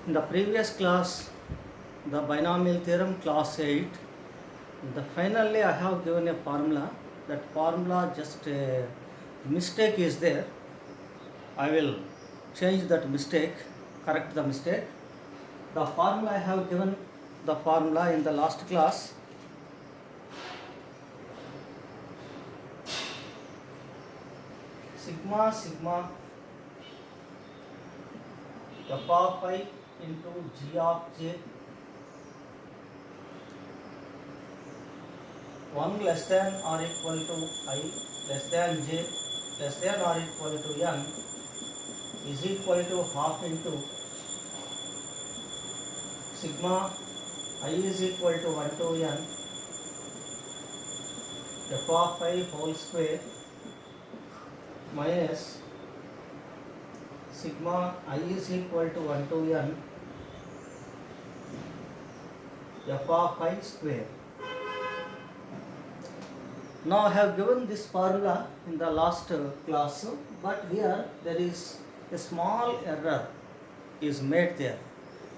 In the previous class, the binomial theorem, class 8, finally I have given a formula. That formula, just a mistake is there. I will change that mistake, correct the mistake. The formula I have given, the formula in the last class. Sigma f of I into g of j 1 less than or equal to I less than j less than or equal to n is equal to half into sigma I is equal to 1 to n f of I whole square minus sigma I is equal to 1 to n f of I square. Now I have given this formula in the last class, but here there is a small error is made there.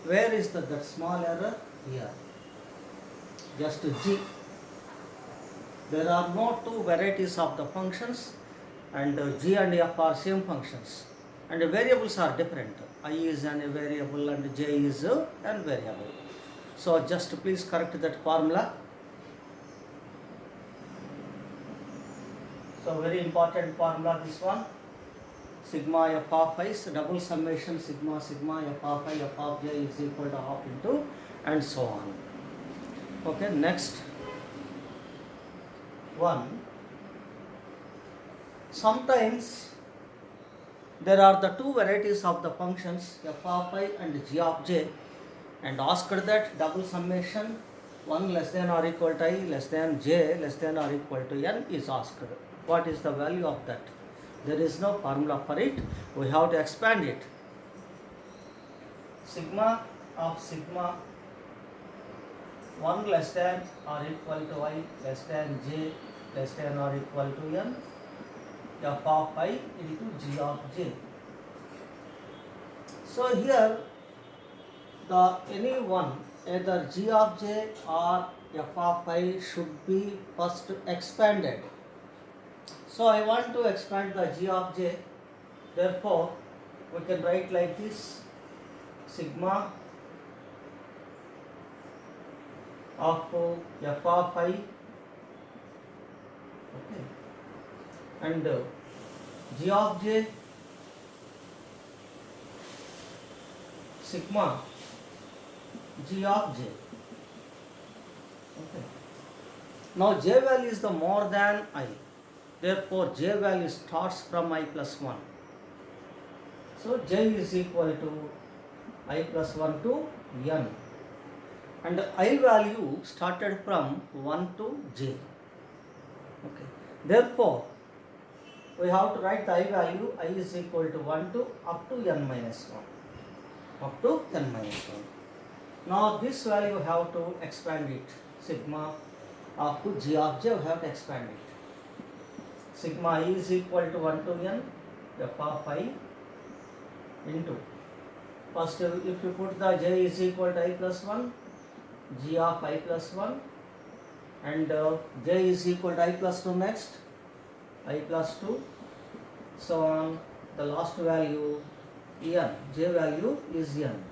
Where is that small error? Here. Just g. There are no two varieties of the functions, and g and f are same functions, and the variables are different. I is an variable and j is an variable. So just please correct that formula. So very important formula this one. Sigma f of I is double summation sigma f of I f of j is equal to half into and so on. Okay, next one. Sometimes there are the two varieties of the functions f of I and g of j, and asked that double summation 1 less than or equal to I less than j less than or equal to n is asked. What is the value of that? There is no formula for it. We have to expand it. Sigma of sigma 1 less than or equal to I less than j less than or equal to n f of I into g of j. So here the any one, either g of j or f of I should be first expanded. So I want to expand the g of j. Therefore we can write like this: sigma of f of I, okay, and g of j sigma g of j. Okay. Now j value is the more than I. Therefore j value starts from I plus 1. So j is equal to I plus 1 to n. And I value started from 1 to j. Okay. Therefore we have to write the I value. I is equal to 1 to up to n minus 1. Up to n minus 1. Now this value we have to expand it. Sigma of g of j we have to expand it. Sigma I is equal to 1 to n f of I into, first if you put the j is equal to I plus 1, g of I plus 1, and j is equal to I plus 2 next, I plus 2, so on the last value n, j value is n.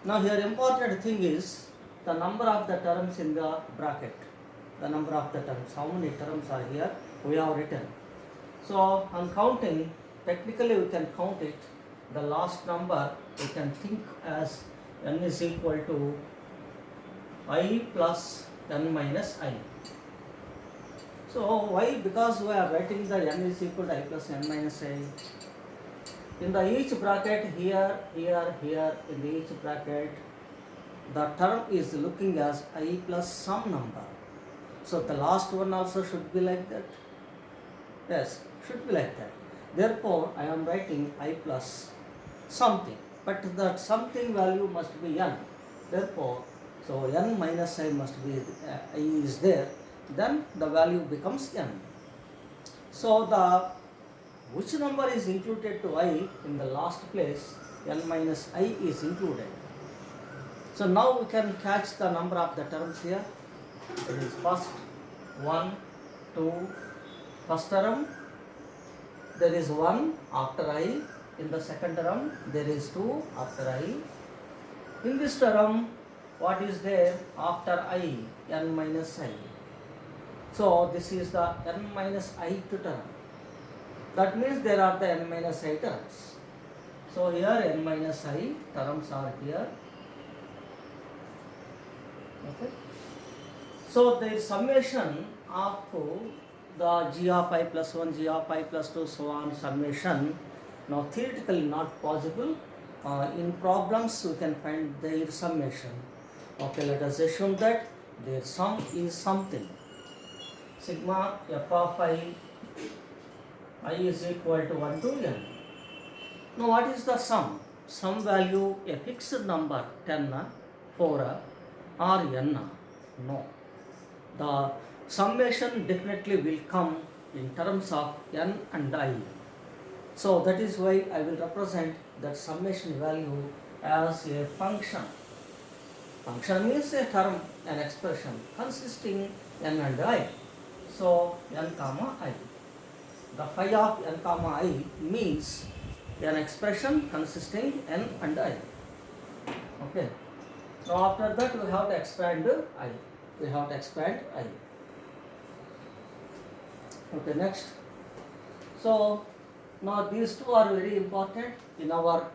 Now here important thing is the number of the terms in the bracket. The number of the terms, how many terms are here we have written. So on counting, technically we can count it. The last number we can think as n is equal to I plus n minus I. So why? Because we are writing the n is equal to I plus n minus I. In the each bracket, here, in the each bracket, the term is looking as I plus some number. So the last one also should be like that. Yes, should be like that. Therefore, I am writing I plus something, but that something value must be n. Therefore, so n minus I must be I is there. Then the value becomes n. So the which number is included to I in the last place, n minus I is included. So now we can catch the number of the terms here. It is first 1, 2, first term there is 1 after I, in the second term there is 2 after I. In this term, what is there after I? N minus I. So this is the n minus ith term. That means there are the n minus I terms. So here n minus I terms are here. Okay. So the summation of the g of I plus 1, g of I plus 2, so on summation, now theoretically not possible. In problems we can find their summation. Okay, let us assume that their sum is something. Sigma f of I is equal to 1 to n. Now what is the sum? Sum value a fixed number 10, 4 or n? No. The summation definitely will come in terms of n and I. So that is why I will represent that summation value as a function. Function means a term, an expression consisting n and I. So n comma I. The phi of n comma I means an expression consisting n and I. Okay. Now after that we have to expand I. We have to expand I. Okay, next. So now these two are very important in our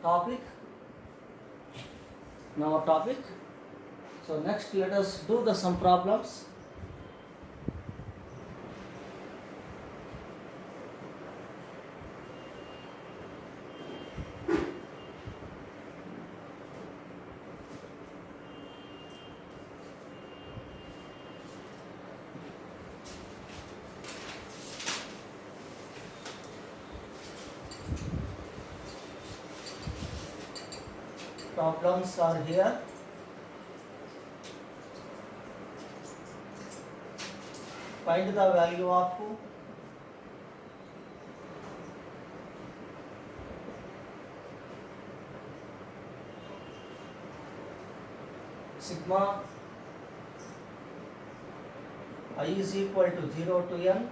topic. So next let us do the some problems. Problems are here. Find the value of sigma I is equal to 0 to n,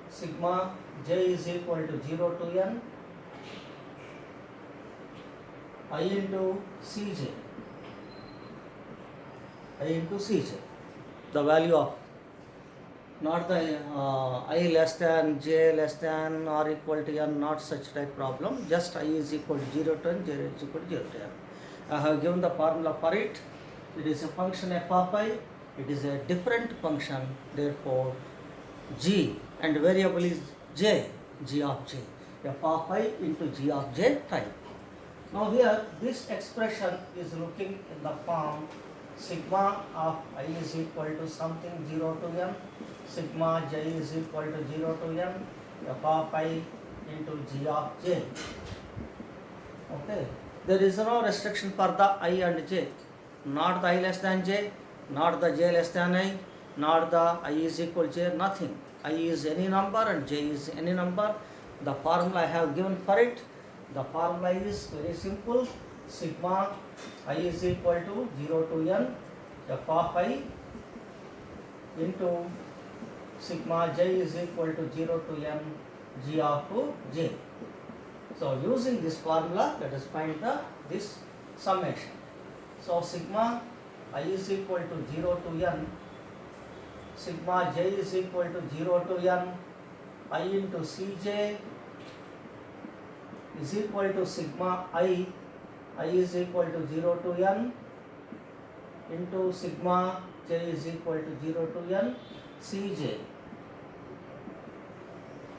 sigma j is equal to 0 to n, I into Cj, the value of, not the I less than, j less than or equal to n, not such type problem, just I is equal to 0 to n, j is equal to 0 to n. I have given the formula for it. It is a function f of I, it is a different function, therefore g and variable is j, g of j, f of I into g of j type. Now here this expression is looking in the form sigma of I is equal to something 0 to n, sigma j is equal to 0 to n, f of I into g of j. Okay, there is no restriction for the I and j, not the I less than j, not the j less than I, not the I is equal to j, nothing. I is any number and j is any number. The formula I have given for it. The formula is very simple. Sigma I is equal to 0 to n, f of I into sigma j is equal to 0 to n, g of j. So using this formula, let us find this summation. So sigma I is equal to 0 to n, sigma j is equal to 0 to n, I into Cj is equal to sigma I is equal to 0 to n into sigma j is equal to 0 to n Cj.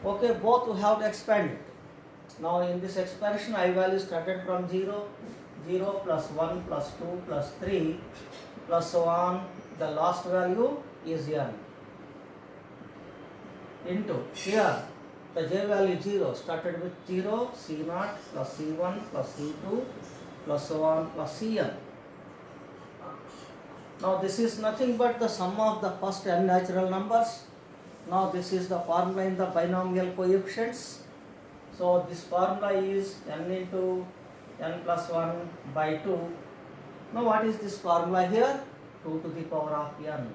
Okay, both we have to expand it. Now in this expansion I value started from 0, 0 plus 1 plus 2 plus 3 plus so on, the last value is n into here the j value 0 started with 0, C0 plus C1 plus C2 plus so on plus Cn. Now this is nothing but the sum of the first n natural numbers Now this is the formula in the binomial coefficients. So this formula is n into n plus 1 by 2. Now what is this formula here? 2 to the power of n.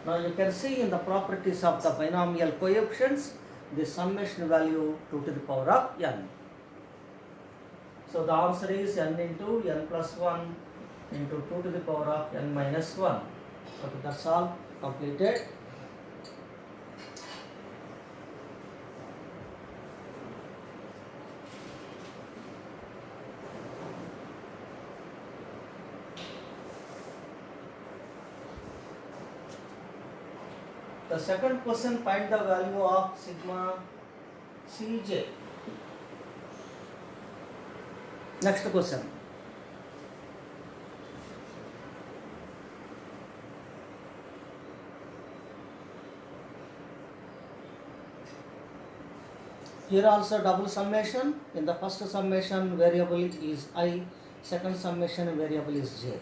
Now you can see in the properties of the binomial coefficients, the summation value 2 to the power of n. So the answer is n into n plus 1 into 2 to the power of n minus 1. So that's all completed. The second question, find the value of sigma Cj. Next question. Here also double summation. In the first summation variable is I, second summation variable is j.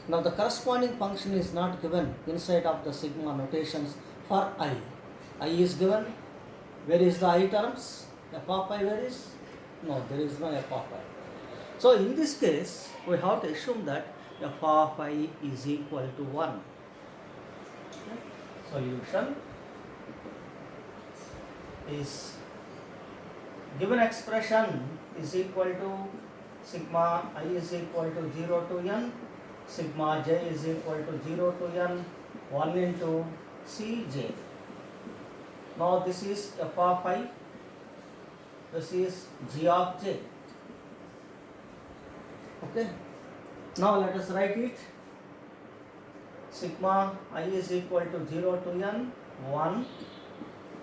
Now the corresponding function is not given inside of the sigma notations for I. I is given. Where is the I terms? F of I where is? No, there is no f of I. So in this case, we have to assume that f of I is equal to 1. Okay. Solution is given expression is equal to sigma I is equal to 0 to n, sigma j is equal to 0 to n, 1 into Cj. Now this is f of I, this is g of j. Okay. Now let us write it. Sigma I is equal to 0 to n, 1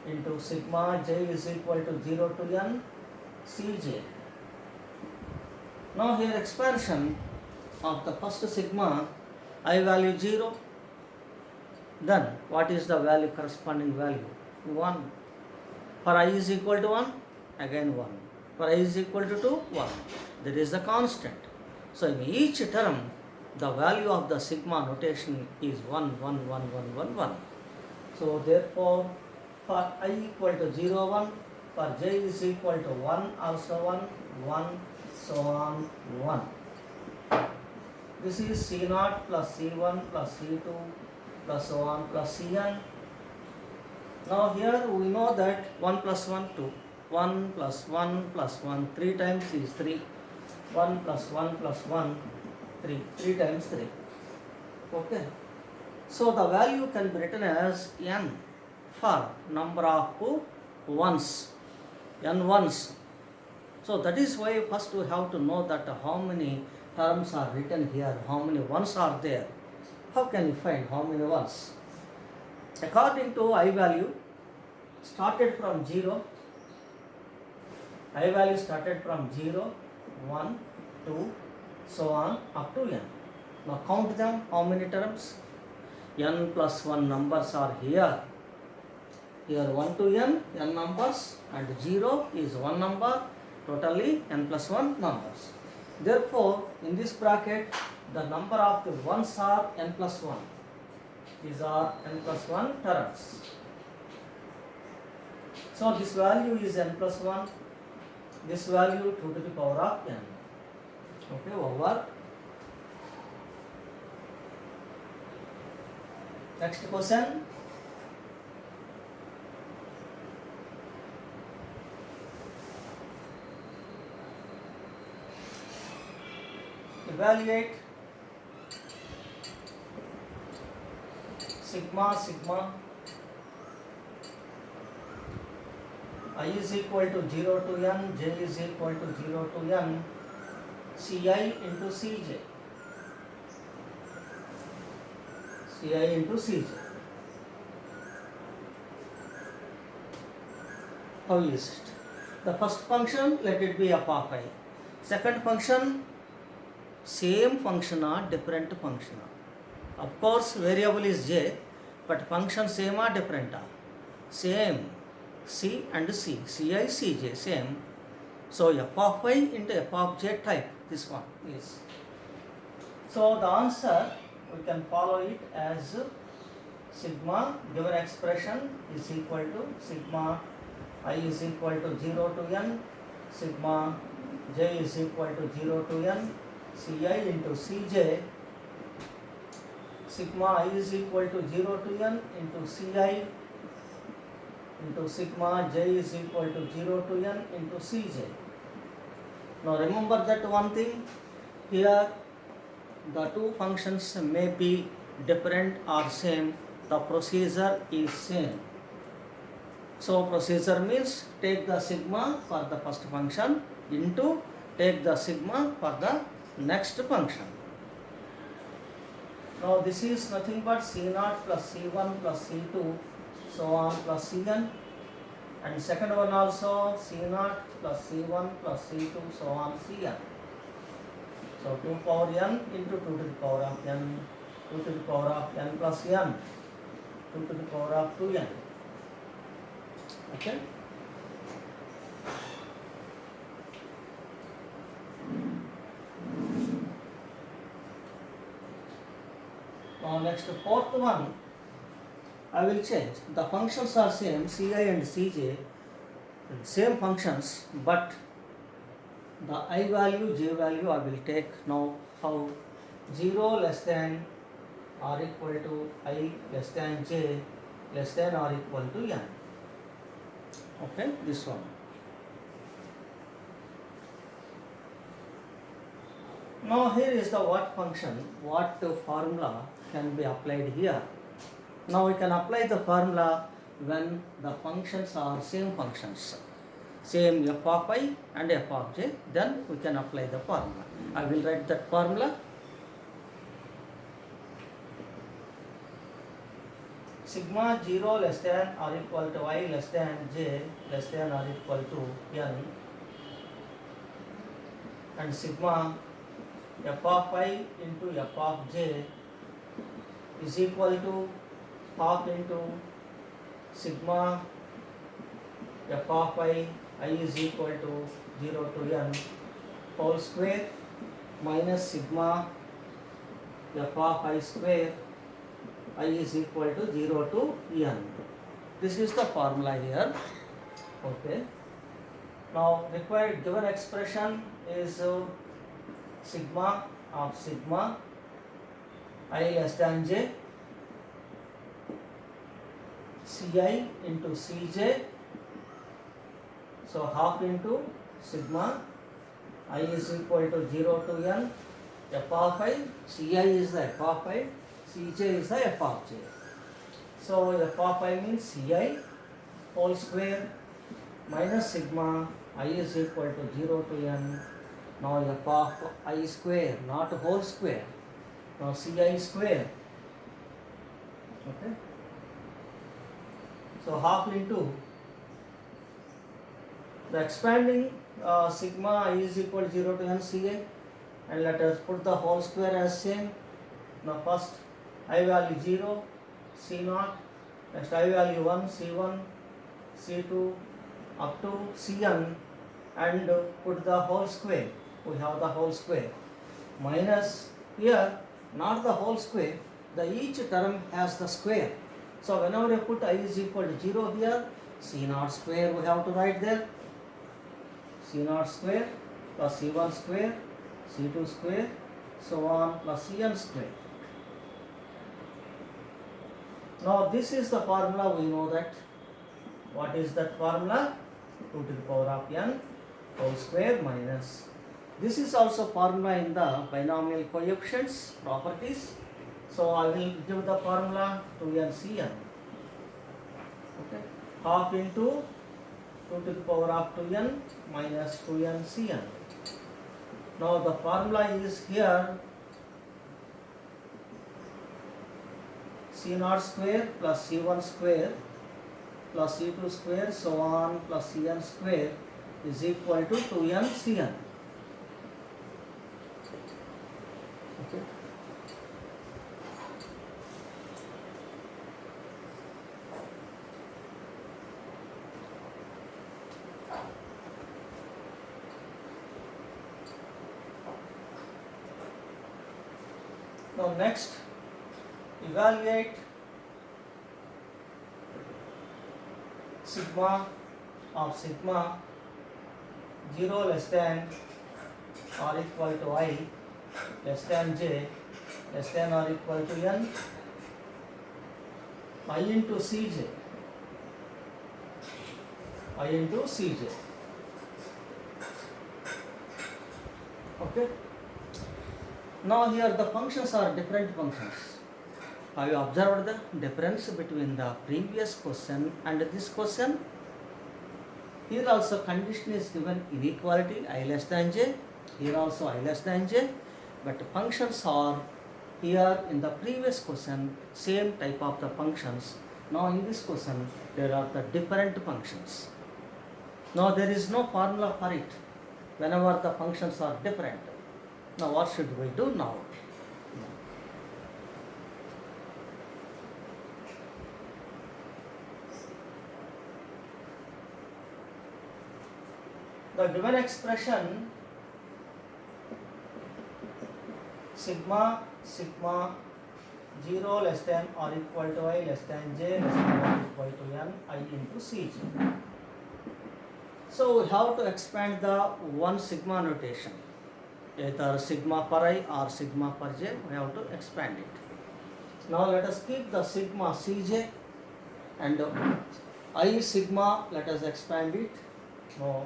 into sigma j is equal to 0 to n Cj. Now here expansion of the first sigma I value 0. Then what is the value, corresponding value? 1. For I is equal to 1, again 1. For I is equal to 2, 1. There is the constant. So in each term, the value of the sigma notation is 1, 1, 1, 1, 1, 1. So therefore, for I equal to 0, 1, for j is equal to 1, also 1, 1, so on 1. This is C0 plus C1 plus C2 plus so on plus Cn. Now here we know that 1 plus 1, 2. 1 plus 1 plus 1, 3 times is 3. 1 plus 1 plus 1, 3. 3 times 3. Okay. So the value can be written as n for number of ones, n ones. So that is why first we have to know that how many terms are written here, how many ones are there. How can you find how many ones? According to I value, started from 0, I value started from 0, 1, 2, so on up to n. Now count them, how many terms? N plus 1 numbers are here. Here 1 to n numbers, and 0 is 1 number, totally n plus 1 numbers. Therefore, in this bracket, the number of the ones are n plus 1. These are n plus 1 terms. So this value is n plus 1. This value 2 to the power of n. Okay, over. Next question. Evaluate sigma I is equal to 0 to n, j is equal to 0 to n, Ci into Cj. Ci into Cj. How is it? The first function, let it be f of I. Second function, same function or different function. Of course, variable is j, but function same or different? Same. C and C, Ci, Cj, same. So f of I into f of j type, this one is. So the answer, we can follow it as sigma given expression is equal to sigma I is equal to 0 to n, sigma j is equal to 0 to n, Ci into Cj, sigma I is equal to 0 to n into Ci into sigma j is equal to 0 to n into Cj. Now remember that one thing, here the two functions may be different or same, the procedure is same. So procedure means take the sigma for the first function into take the sigma for the next function. Now this is nothing but C0 plus C1 plus C2 so on plus Cn, and second one also C0 plus C1 plus C2 so on Cn. So 2 power n into 2 to the power of n, 2 to the power of n plus n, 2 to the power of 2n. Okay. Now next fourth one, I will change. The functions are same, Ci and Cj, same functions, but the I value, j value I will take now. How? 0 less than or equal to I less than j less than or equal to n. Okay, this one. Now here is the what function, what formula can be applied here. Now we can apply the formula when the functions are same functions, same f of I and f of j, then we can apply the formula. I will write that formula. Sigma 0 less than or equal to I less than j less than or equal to n, and sigma f of I into f of j is equal to half into sigma f of I is equal to 0 to n whole square minus sigma f of I square I is equal to 0 to n. This is the formula here. Okay. Now required given expression is sigma of sigma I less than j Ci into Cj, so half into sigma I is equal to 0 to n f of I, Ci is the f of I, Cj is the f of j. So f of I means Ci whole square minus sigma I is equal to 0 to n. Now f of I square, not whole square. Now Ci square. Okay. So half into the expanding sigma I is equal to 0 to n Ca, and let us put the whole square as same. Now first I value 0, C0, next I value 1, C1, C2 up to Cn, and put the whole square. We have the whole square minus here not the whole square, the each term has the square. So whenever you put I is equal to 0 here, C0 square we have to write there, C0 square plus C1 square, C2 square, so on plus Cn square. Now this is the formula, we know that. What is that formula? 2 to the power of n whole square minus. This is also formula in the binomial coefficients properties. So I will give the formula 2n Cn. Okay. Half into 2 to the power of 2n minus 2n Cn. Now the formula is here C0 square plus C1 square plus C2 square so on plus Cn square is equal to 2n Cn. Okay. Now next, evaluate sigma of sigma 0 less than or equal to I less than j less than or equal to n I into Cj. I into Cj. Okay. Now here the functions are different functions. Have you observed the difference between the previous question and this question? Here also condition is given inequality I less than j. Here also I less than j. But functions are here in the previous question same type of the functions. Now in this question there are the different functions. Now there is no formula for it whenever the functions are different. Now what should we do now? The given expression sigma 0 less than or equal to I less than j less than or equal to n I into Cj. So we have to expand the one sigma notation, either sigma per I or sigma per j. We have to expand it. Now let us keep the sigma Cj and I sigma, let us expand it. Now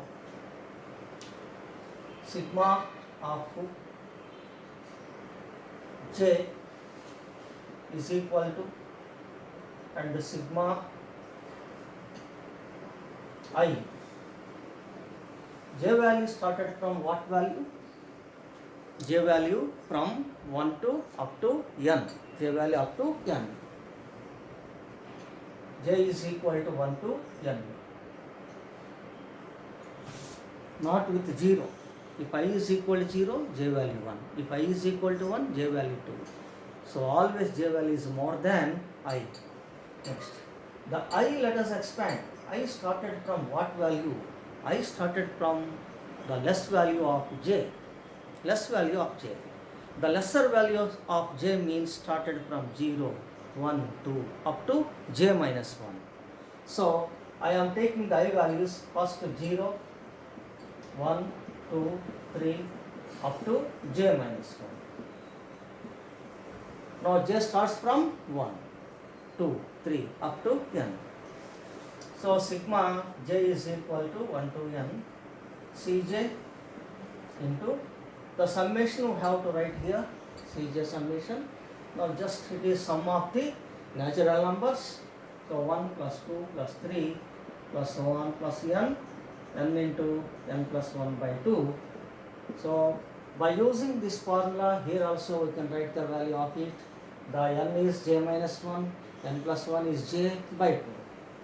sigma of j is equal to, and the sigma I, j value started from what value? J value from 1 to up to n, j value up to n, j is equal to 1 to n, not with 0. If I is equal to 0, j value 1. If I is equal to 1, j value 2. So always j value is more than I. Next, the I let us expand. I started from what value? I started from the less value of j. Less value of j. The lesser value of j means started from 0, 1, 2 up to j minus 1. So I am taking the I values first to 0, 1, 2, 3 up to j minus 1. Now j starts from 1, 2, 3 up to n. So sigma j is equal to 1 to n Cj into the summation we have to write here, Cj summation. Now just it is sum of the natural numbers. So 1 plus 2 plus 3 plus 1 plus n into n plus 1 by 2. So by using this formula here also we can write the value of it. The n is j minus 1, n plus 1 is j by 2.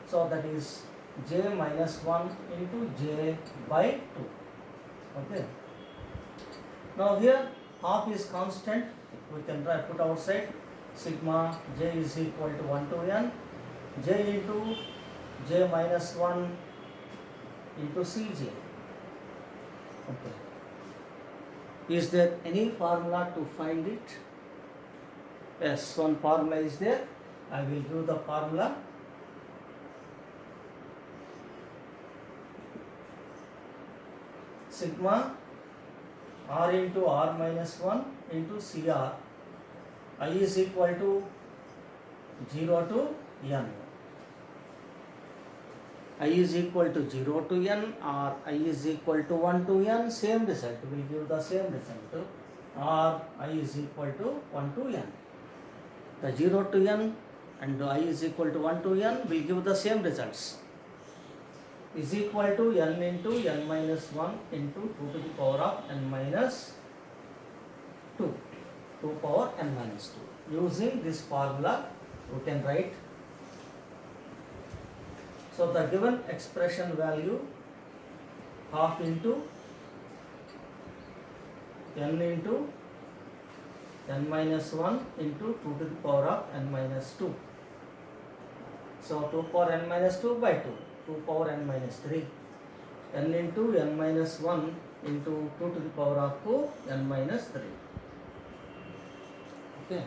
So that is j minus 1 into j by 2. Okay. Now here half is constant. We can put outside. Sigma j is equal to 1 to n, j into j minus 1 into Cj. Okay. Is there any formula to find it? Yes, one formula is there. I will give the formula. Sigma r into r minus 1 into Cr. I is equal to 0 to n. I is equal to 0 to n or I is equal to 1 to n, same result will give the same result, or I is equal to 1 to n. The 0 to n and I is equal to 1 to n will give the same results. Is equal to n into n minus 1 into 2 to the power of n minus 2, 2 power n minus 2. Using this formula we can write. So the given expression value half into n into n minus 1 into 2 to the power of n minus 2. So 2 power n minus 2 by 2, 2 power n minus 3, n into n minus 1 into 2 to the power of 2 n minus 3. Okay.